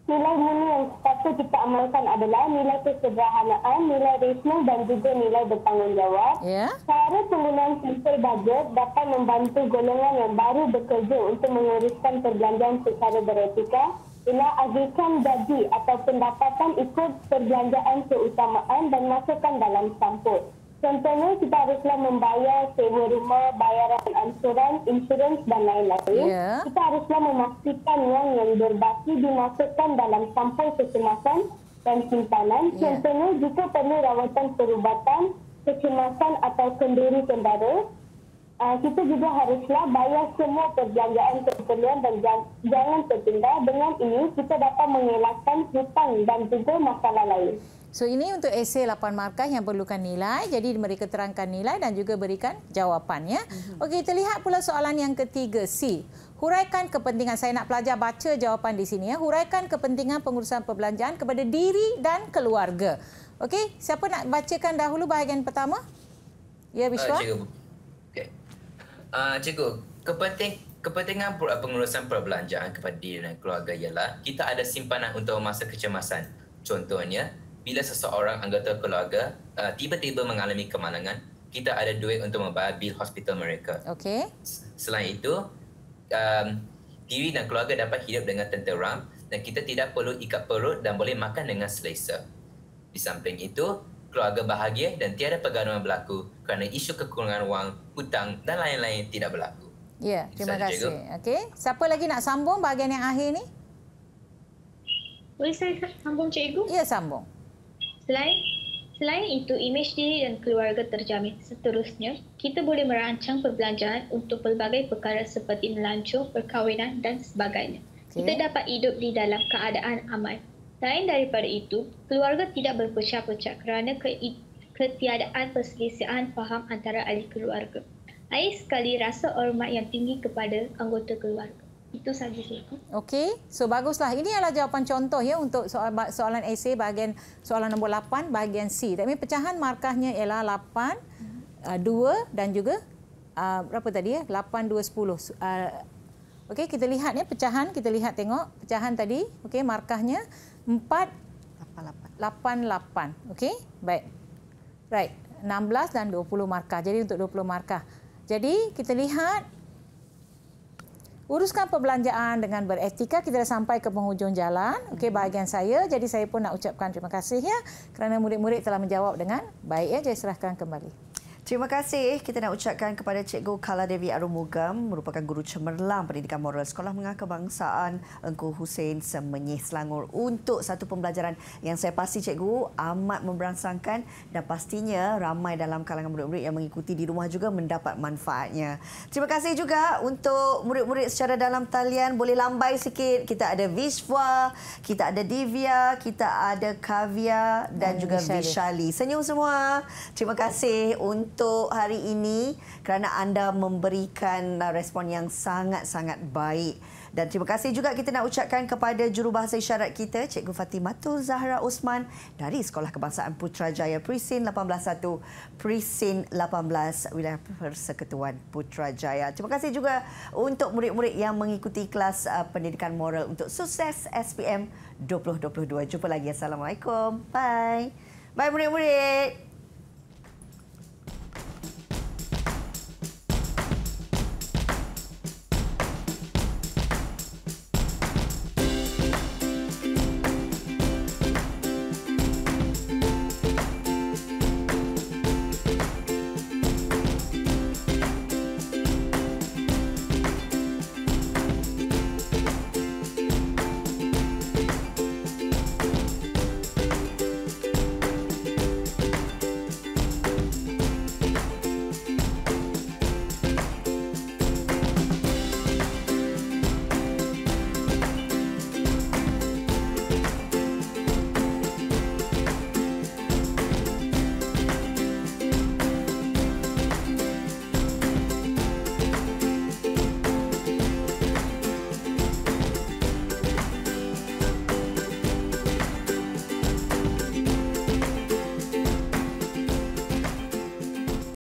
Nilai murni yang sepatutnya kita amalkan adalah nilai kesederhanaan, nilai rasional dan juga nilai bertanggungjawab. Ya. Cara penggunaan sampul bajet dapat membantu golongan yang baru bekerja untuk menguruskan perbelanjaan secara beretika ialah agihkan gaji atau pendapatan ikut perbelanjaan keutamaan dan masukkan dalam sampul. Contohnya, kita haruslah membayar sewa rumah, bayaran ansuran, insurans dan lain-lain. Yeah. Kita haruslah memastikan wang yang berbaki dimasukkan dalam sampul kecemasan dan simpanan. Yeah. Contohnya, jika perlu rawatan perubatan, kecemasan atau kenduri kendara, kita juga haruslah bayar semua perbelanjaan keperluan dan jangan tertunda. Dengan ini, kita dapat mengelakkan hutang dan juga masalah lain. So ini untuk esei 8 markah yang perlukan nilai. Jadi mereka terangkan nilai dan juga berikan jawapannya. Okey, kita lihat pula soalan yang ketiga, C. Huraikan kepentingan. Saya nak pelajar baca jawapan di sini ya. Huraikan kepentingan pengurusan perbelanjaan kepada diri dan keluarga. Okey, siapa nak bacakan dahulu bahagian pertama? Ya, Bishwa. Cikgu. Okay. Cikgu, kepentingan pengurusan perbelanjaan kepada diri dan keluarga ialah kita ada simpanan untuk masa kecemasan. Contohnya, bila seseorang anggota keluarga tiba-tiba mengalami kemalangan, kita ada duit untuk membayar bil hospital mereka. Okey. Selain itu, diri dan keluarga dapat hidup dengan tenteram dan kita tidak perlu ikat perut dan boleh makan dengan selesa. Di samping itu, keluarga bahagia dan tiada pergaduhan berlaku kerana isu kekurangan wang, hutang dan lain-lain tidak berlaku. Ya, terima kasih. Okey, siapa lagi nak sambung bahagian yang akhir ni? Boleh saya sambung, Cikgu? Ya, sambung. Selain itu, imej diri dan keluarga terjamin. Seterusnya, kita boleh merancang perbelanjaan untuk pelbagai perkara seperti melancong, perkahwinan dan sebagainya. Okay. Kita dapat hidup di dalam keadaan aman. Lain daripada itu, keluarga tidak berpecah-pecah kerana ketiadaan perselisihan faham antara ahli keluarga. Air sekali rasa hormat yang tinggi kepada anggota keluarga. Itu sahaja, Cikgu. Okey, so baguslah. Ini adalah jawapan contoh ya untuk soalan esei bahagian soalan nombor 8 bahagian C. Tapi pecahan markahnya ialah 8, 2 dan juga berapa tadi ya? 8, 2, 10. Okey, kita lihat ya pecahan, kita lihat tengok pecahan tadi. Okey, markahnya 4, 8, 8. Okey, baik. Right, 16 dan 20 markah. Jadi untuk 20 markah. Jadi kita lihat uruskan perbelanjaan dengan beretika. Kita dah sampai ke penghujung jalan. Okey, bahagian saya. Jadi saya pun nak ucapkan terima kasih ya kerana murid-murid telah menjawab dengan baik ya. Saya serahkan kembali. Terima kasih. Kita nak ucapkan kepada Cikgu Kaladevi Arumugam, merupakan guru cemerlang pendidikan moral Sekolah Menengah Kebangsaan Engku Hussein Semenyih Selangor untuk satu pembelajaran yang saya pasti Cikgu amat memberangsangkan dan pastinya ramai dalam kalangan murid-murid yang mengikuti di rumah juga mendapat manfaatnya. Terima kasih juga untuk murid-murid secara dalam talian. Boleh lambai sikit. Kita ada Vishwa, kita ada Divya, kita ada Kavya dan juga Vishali. Senyum semua. Terima kasih untuk hari ini kerana anda memberikan respon yang sangat-sangat baik. Dan terima kasih juga kita nak ucapkan kepada jurubahasa isyarat kita, Cikgu Fatimatul Zahra Osman dari Sekolah Kebangsaan Putrajaya Presin 18-1, Presin 18, Wilayah Persekutuan Putrajaya. Terima kasih juga untuk murid-murid yang mengikuti kelas pendidikan moral untuk sukses SPM 2022. Jumpa lagi. Assalamualaikum. Bye. Bye murid-murid.